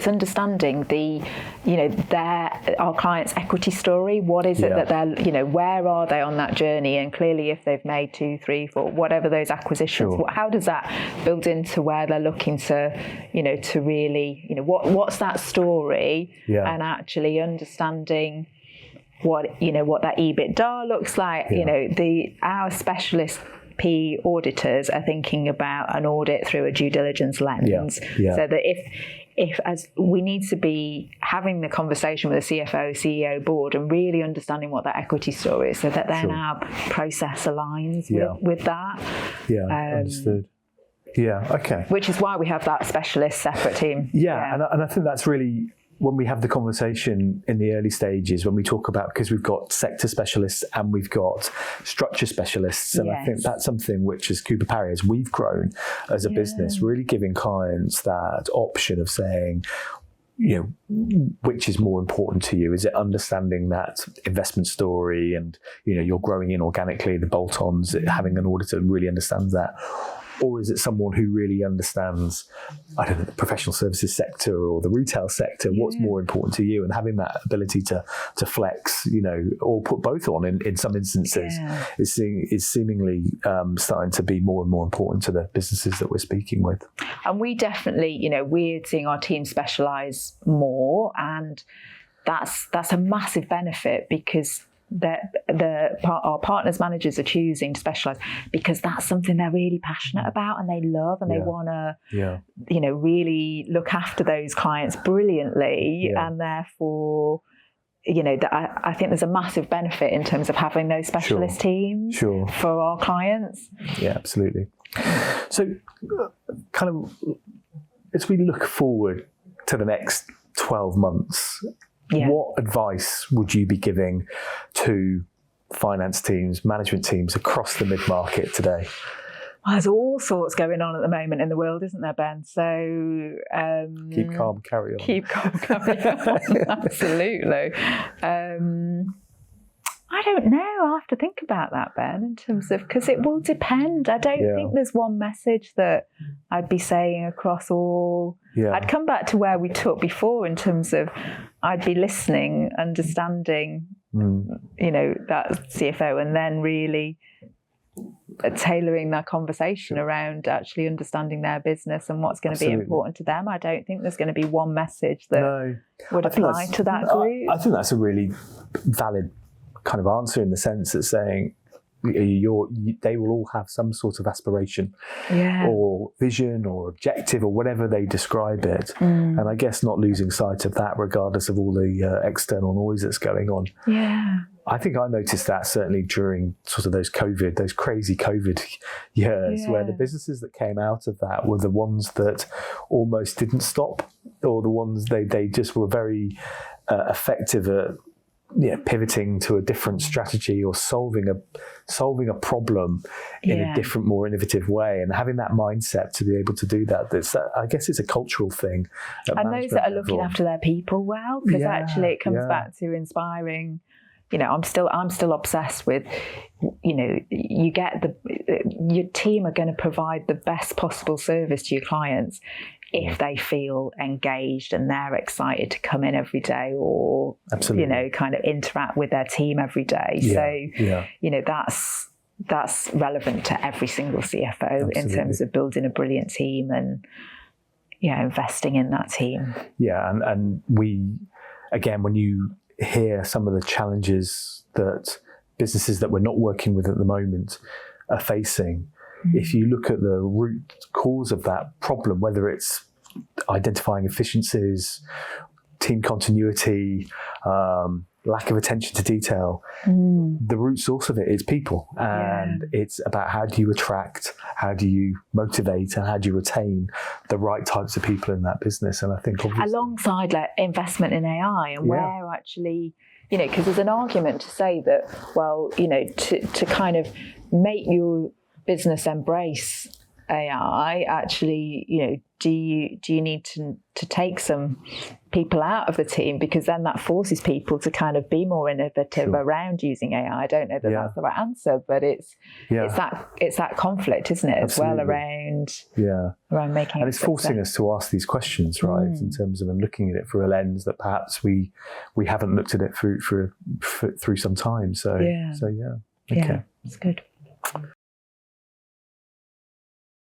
it's understanding our client's equity story. What is it that they're, where are they on that journey? And clearly, if they've made 2, 3, 4, whatever those acquisitions, how does that build into where they're looking to, to really, what's that story? And actually understanding what that EBITDA looks like. Our specialist P auditors are thinking about an audit through a due diligence lens, so that if as we need to be having the conversation with the CFO, CEO, board, and really understanding what that equity story is, so that then our process aligns with that. Understood. Okay. Which is why we have that specialist separate team. And I think that's really, when we have the conversation in the early stages, when we talk about, because we've got sector specialists and we've got structure specialists, and I think that's something which, as Cooper Parry, as we've grown as a business, really giving clients that option of saying, which is more important to you? Is it understanding that investment story and, you're growing in organically, the bolt-ons, having an auditor really understands that? Or is it someone who really understands, I don't know, the professional services sector or the retail sector? What's more important to you? And having that ability to flex, or put both on in some instances is seemingly starting to be more and more important to the businesses that we're speaking with. And we definitely, we're seeing our team specialise more, and that's a massive benefit, because our partners managers are choosing to specialise because that's something they're really passionate about and they love, and they want to really look after those clients brilliantly, and therefore I think there's a massive benefit in terms of having those specialist teams for our clients. Absolutely. So kind of as we look forward to the next 12 months, what advice would you be giving to finance teams, management teams across the mid-market today? Well, there's all sorts going on at the moment in the world, isn't there, Ben? So keep calm, carry on. Keep calm, carry on. Absolutely. I don't know. I'll have to think about that, Ben, in terms of, because it will depend. I don't think there's one message that I'd be saying across all. I'd come back to where we talked before in terms of I'd be listening, understanding, that CFO, and then really tailoring that conversation around actually understanding their business and what's going to be important to them. I don't think there's going to be one message that would apply to that group. I think that's a really valid kind of answer, in the sense that saying they will all have some sort of aspiration or vision or objective or whatever they describe it. And I guess not losing sight of that regardless of all the external noise that's going on. I think I noticed that certainly during sort of those crazy COVID years, where the businesses that came out of that were the ones that almost didn't stop, or the ones they just were very effective at pivoting to a different strategy or solving a problem in a different, more innovative way, and having that mindset to be able to do that. I guess it's a cultural thing. And those that are looking after their people well, because actually it comes back to inspiring. I'm still obsessed with, you get your team are going to provide the best possible service to your clients if they feel engaged and they're excited to come in every day, or kind of interact with their team every day. That's relevant to every single CFO in terms of building a brilliant team and investing in that team. And we, again, when you hear some of the challenges that businesses that we're not working with at the moment are facing, if you look at the root cause of that problem, whether it's identifying efficiencies, team continuity, lack of attention to detail, the root source of it is people. And it's about how do you attract, how do you motivate, and how do you retain the right types of people in that business. And I think alongside investment in AI, and where actually, because there's an argument to say that, well, to kind of make your business embrace AI, actually, do you need to take some people out of the team, because then that forces people to kind of be more innovative around using AI. I don't know that that's the right answer, but it's that conflict, isn't it, as well, around making and it's forcing us to ask these questions, right, in terms of and looking at it through a lens that perhaps we haven't looked at it through some time. So okay, it's good.